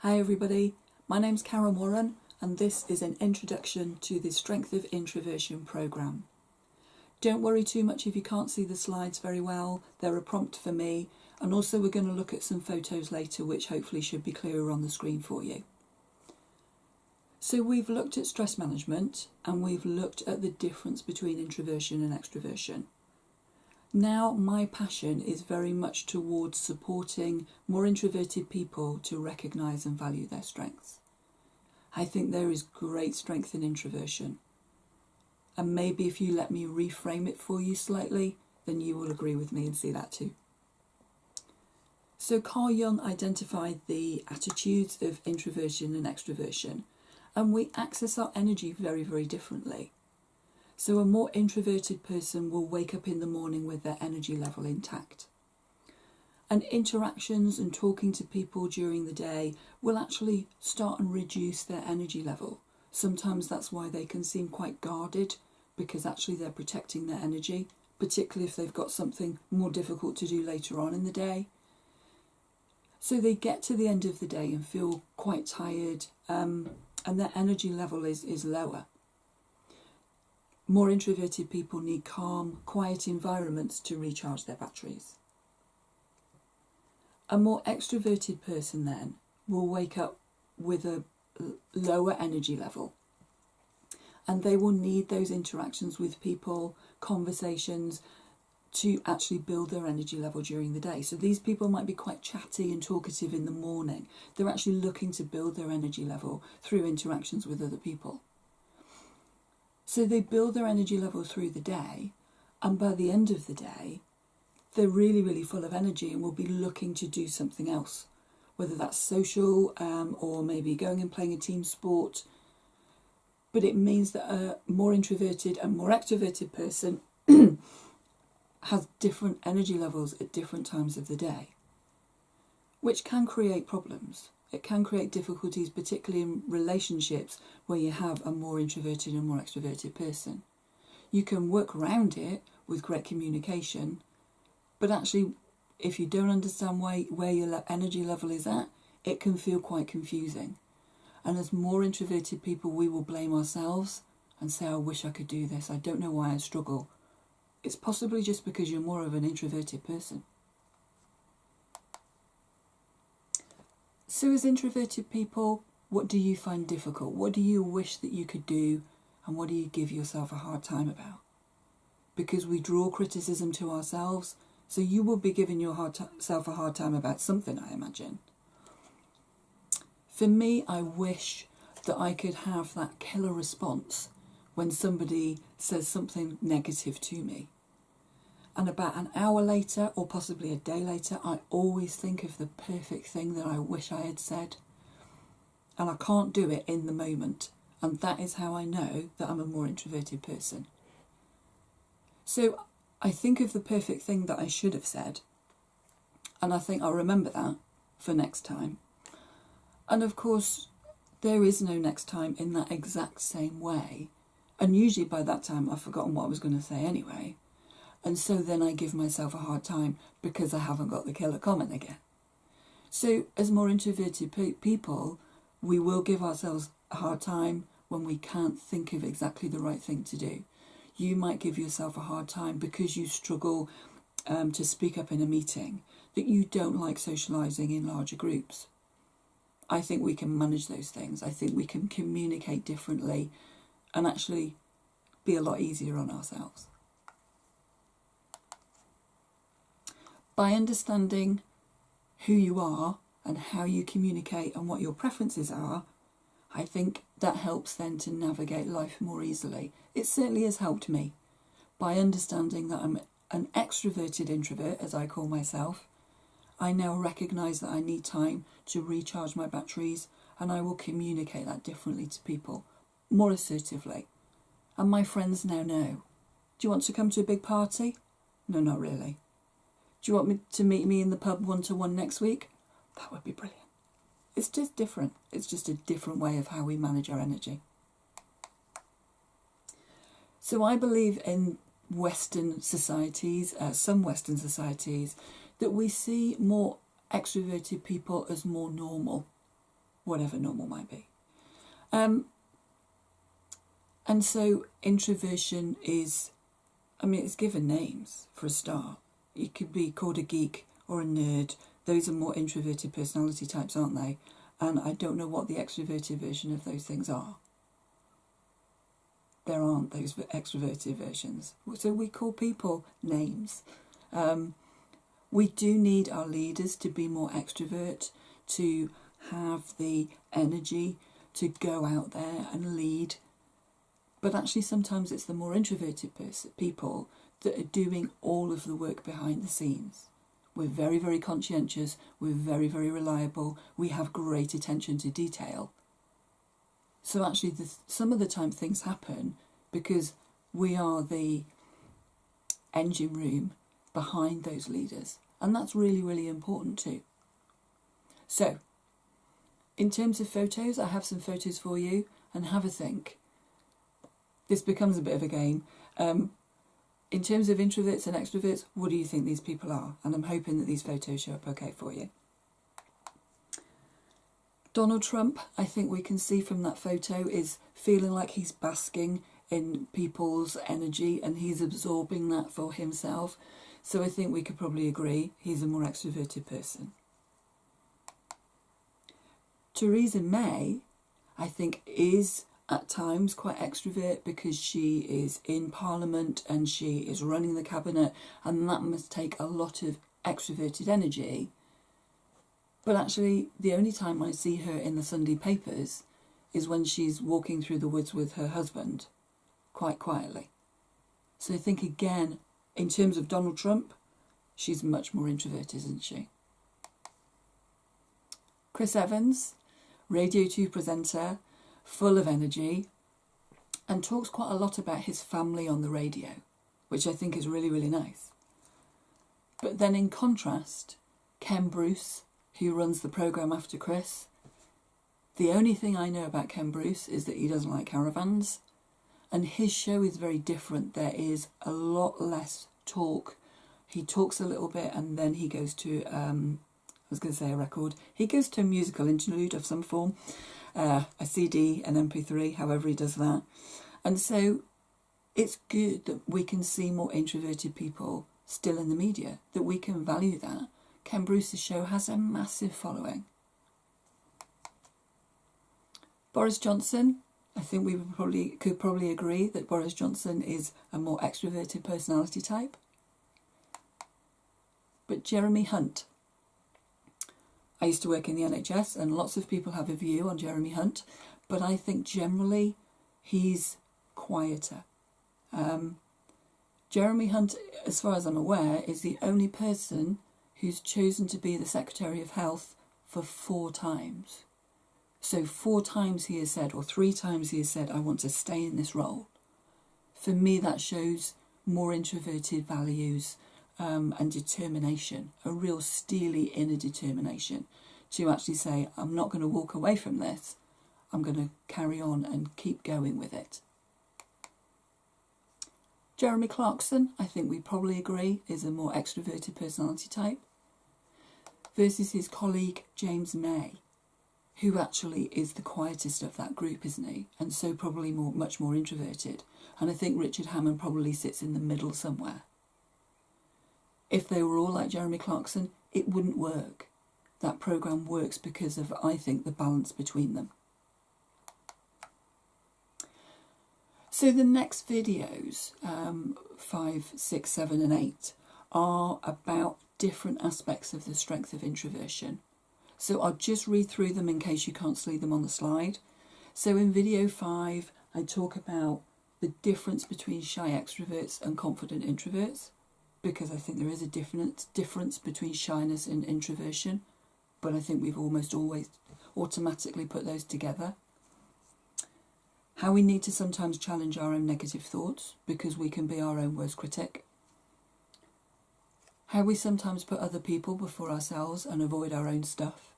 Hi everybody, my name's Karen Warren and this is an introduction to the Strength of Introversion programme. Don't worry too much if you can't see the slides very well, they're a prompt for me, and also we're going to look at some photos later which hopefully should be clearer on the screen for you. So we've looked at stress management and we've looked at the difference between introversion and extroversion. Now my passion is very much towards supporting more introverted people to recognise and value their strengths. I think there is great strength in introversion. And maybe if you let me reframe it for you slightly, then you will agree with me and see that too. So Carl Jung identified the attitudes of introversion and extroversion, and we access our energy very, very differently. So a more introverted person will wake up in the morning with their energy level intact. And interactions and talking to people during the day will actually start and reduce their energy level. Sometimes that's why they can seem quite guarded, because actually they're protecting their energy, particularly if they've got something more difficult to do later on in the day. So they get to the end of the day and feel quite tired, and their energy level is lower. More introverted people need calm, quiet environments to recharge their batteries. A more extroverted person then will wake up with a lower energy level, and they will need those interactions with people, conversations, to actually build their energy level during the day. So these people might be quite chatty and talkative in the morning. They're actually looking to build their energy level through interactions with other people. So they build their energy level through the day, and by the end of the day, they're really, really full of energy and will be looking to do something else, whether that's social or maybe going and playing a team sport. But it means that a more introverted and more extroverted person has different energy levels at different times of the day, which can create problems. It can create difficulties, particularly in relationships where you have a more introverted and more extroverted person. You can work around it with great communication, but actually, if you don't understand where your energy level is at, it can feel quite confusing. And as more introverted people, we will blame ourselves and say, I wish I could do this. I don't know why I struggle. It's possibly just because you're more of an introverted person. So as introverted people, what do you find difficult? What do you wish that you could do? And what do you give yourself a hard time about? Because we draw criticism to ourselves, so you will be giving yourself a hard time about something, I imagine. For me, I wish that I could have that killer response when somebody says something negative to me. And about an hour later, or possibly a day later, I always think of the perfect thing that I wish I had said. And I can't do it in the moment. And that is how I know that I'm a more introverted person. So I think of the perfect thing that I should have said. And I think I'll remember that for next time. And of course, there is no next time in that exact same way. And usually by that time, I've forgotten what I was going to say anyway. And so then I give myself a hard time because I haven't got the killer comment again. So as more introverted people, we will give ourselves a hard time when we can't think of exactly the right thing to do. You might give yourself a hard time because you struggle to speak up in a meeting, that you don't like socialising in larger groups. I think we can manage those things. I think we can communicate differently and actually be a lot easier on ourselves. By understanding who you are and how you communicate and what your preferences are, I think that helps then to navigate life more easily. It certainly has helped me. By understanding that I'm an extroverted introvert, as I call myself, I now recognise that I need time to recharge my batteries, and I will communicate that differently to people, more assertively. And my friends now know. Do you want to come to a big party? No, not really. Do you want me to meet me in the pub one-to-one next week? That would be brilliant. It's just different. It's just a different way of how we manage our energy. So I believe in Western societies, some Western societies, that we see more extroverted people as more normal. whatever normal might be. And so introversion is, it's given names for a start. You could be called a geek or a nerd. Those are more introverted personality types, aren't they? And I don't know what the extroverted version of those things are. There aren't those extroverted versions. So we call people names. We do need our leaders to be more extrovert, to have the energy to go out there and lead. But actually sometimes it's the more introverted people that are doing all of the work behind the scenes. We're very, very conscientious, we're very, very reliable, we have great attention to detail. So actually some of the time things happen because we are the engine room behind those leaders. And that's really, really important too. So, in terms of photos, I have some photos for you, and have a think. This becomes a bit of a game. In terms of introverts and extroverts, what do you think these people are? And I'm hoping that these photos show up okay for you. Donald Trump, I think we can see from that photo, is feeling like he's basking in people's energy and he's absorbing that for himself. So I think we could probably agree he's a more extroverted person. Theresa May, I think, is at times quite extrovert because she is in Parliament and she is running the cabinet, and that must take a lot of extroverted energy. But actually, the only time I see her in the Sunday papers is when she's walking through the woods with her husband, quite quietly. So I think, again, in terms of Donald Trump, she's much more introverted, isn't she? Chris Evans, Radio 2 presenter, full of energy, and talks quite a lot about his family on the radio, which I think is really, really nice. But then in contrast, Ken Bruce, who runs the programme after Chris, the only thing I know about Ken Bruce is that he doesn't like caravans, and his show is very different. There is a lot less talk. He talks a little bit and then he goes to, a record. He goes to a musical interlude of some form, a CD, an MP3, however he does that. And so it's good that we can see more introverted people still in the media, that we can value that. Ken Bruce's show has a massive following. Boris Johnson, I think we could probably agree that Boris Johnson is a more extroverted personality type. But Jeremy Hunt, I used to work in the NHS and lots of people have a view on Jeremy Hunt, but I think generally he's quieter. Jeremy Hunt, as far as I'm aware, is the only person who's chosen to be the Secretary of Health for 4 times. So 4 times he has said, or 3 times he has said, I want to stay in this role. For me, that shows more introverted values and determination, a real steely inner determination to actually say, I'm not going to walk away from this. I'm going to carry on and keep going with it. Jeremy Clarkson, I think we probably agree, is a more extroverted personality type, versus his colleague James May, who actually is the quietest of that group, isn't he? And so probably much more introverted. And I think Richard Hammond probably sits in the middle somewhere. If they were all like Jeremy Clarkson, it wouldn't work. That programme works because of, I think, the balance between them. So the next videos, 5, 6, 7 and 8, are about different aspects of the strength of introversion. So I'll just read through them in case you can't see them on the slide. So in video 5, I talk about the difference between shy extroverts and confident introverts, because I think there is a difference between shyness and introversion, but I think we've almost always automatically put those together. How we need to sometimes challenge our own negative thoughts, because we can be our own worst critic. How we sometimes put other people before ourselves and avoid our own stuff.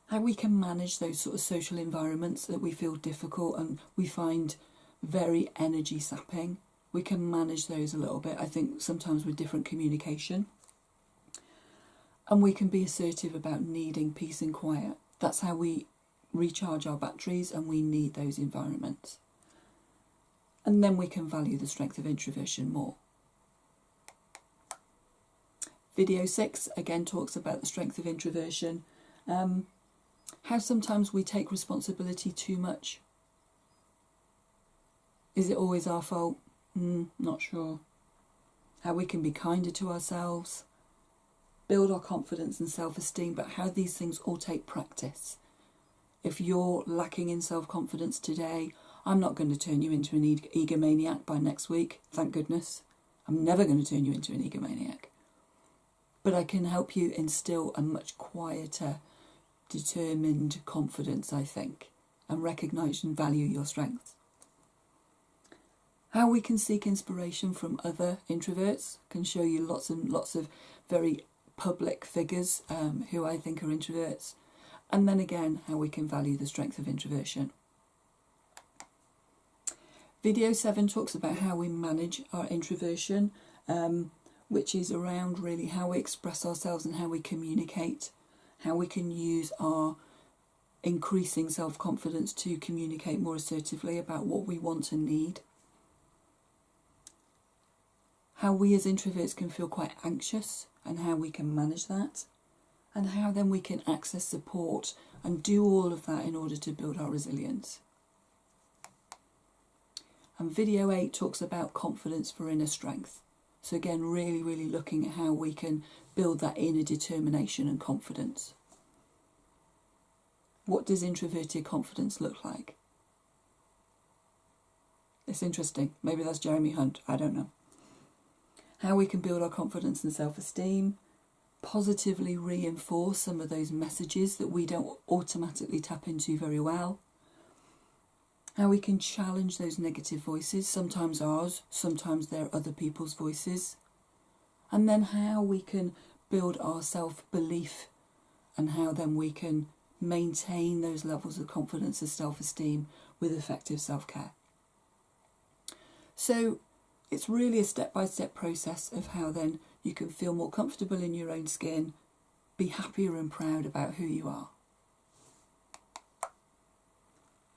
How we can manage those sort of social environments that we feel difficult and we find very energy sapping. We can manage those a little bit, I think, sometimes with different communication. And we can be assertive about needing peace and quiet. That's how we recharge our batteries, and we need those environments. And then we can value the strength of introversion more. Video 6 again talks about the strength of introversion. How sometimes we take responsibility too much. Is it always our fault? Not sure. How we can be kinder to ourselves, build our confidence and self-esteem, but how these things all take practice. If you're lacking in self-confidence today, I'm not going to turn you into an egomaniac by next week, thank goodness. I'm never going to turn you into an egomaniac. But I can help you instill a much quieter, determined confidence, I think, and recognise and value your strengths. How we can seek inspiration from other introverts can show you lots and lots of very public figures who I think are introverts. And then again, how we can value the strength of introversion. Video 7 talks about how we manage our introversion, which is around really how we express ourselves and how we communicate, how we can use our increasing self-confidence to communicate more assertively about what we want and need. How we as introverts can feel quite anxious and how we can manage that, and how then we can access support and do all of that in order to build our resilience. And video 8 talks about confidence for inner strength. So again, really looking at how we can build that inner determination and confidence. What does introverted confidence look like? It's interesting. Maybe that's Jeremy Hunt. I don't know. How we can build our confidence and self-esteem. Positively reinforce some of those messages that we don't automatically tap into very well. How we can challenge those negative voices, sometimes ours, sometimes they're other people's voices. And then how we can build our self-belief and how then we can maintain those levels of confidence and self-esteem with effective self-care. So it's really a step-by-step process of how then you can feel more comfortable in your own skin, be happier and proud about who you are.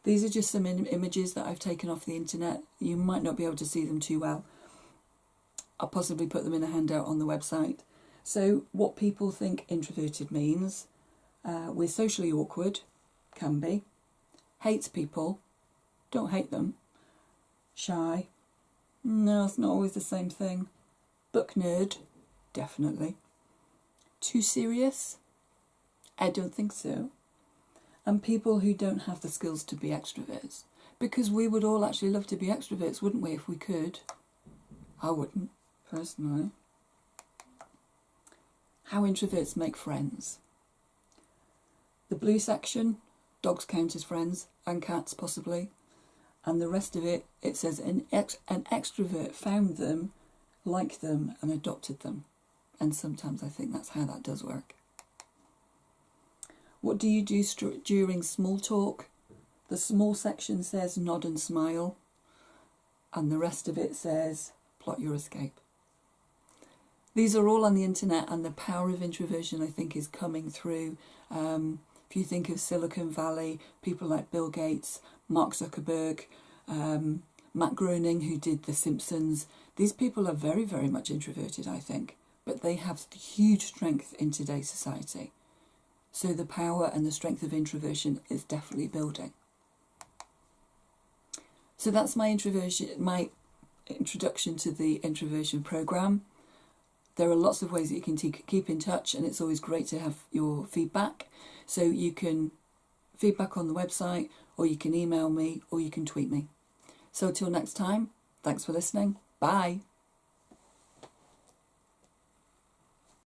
These are just some images that I've taken off the internet. You might not be able to see them too well. I'll possibly put them in a handout on the website. So what people think introverted means, we're socially awkward, can be, hates people, don't hate them, shy, no, it's not always the same thing, book nerd, definitely, too serious, I don't think so. And people who don't have the skills to be extroverts. Because we would all actually love to be extroverts, wouldn't we, if we could? I wouldn't, personally. How introverts make friends. The blue section, dogs count as friends, and cats possibly. And the rest of it, it says an extrovert found them, liked them, and adopted them. And sometimes I think that's how that does work. What do you do during small talk? The small section says nod and smile, and the rest of it says plot your escape. These are all on the internet, and the power of introversion, I think, is coming through. If you think of Silicon Valley, people like Bill Gates, Mark Zuckerberg, Matt Groening, who did The Simpsons, these people are very much introverted, I think, but they have huge strength in today's society. So the power and the strength of introversion is definitely building. So that's my introduction to the introversion program. There are lots of ways that you can keep in touch, and it's always great to have your feedback. So you can feedback on the website, or you can email me, or you can tweet me. So till next time, thanks for listening. Bye.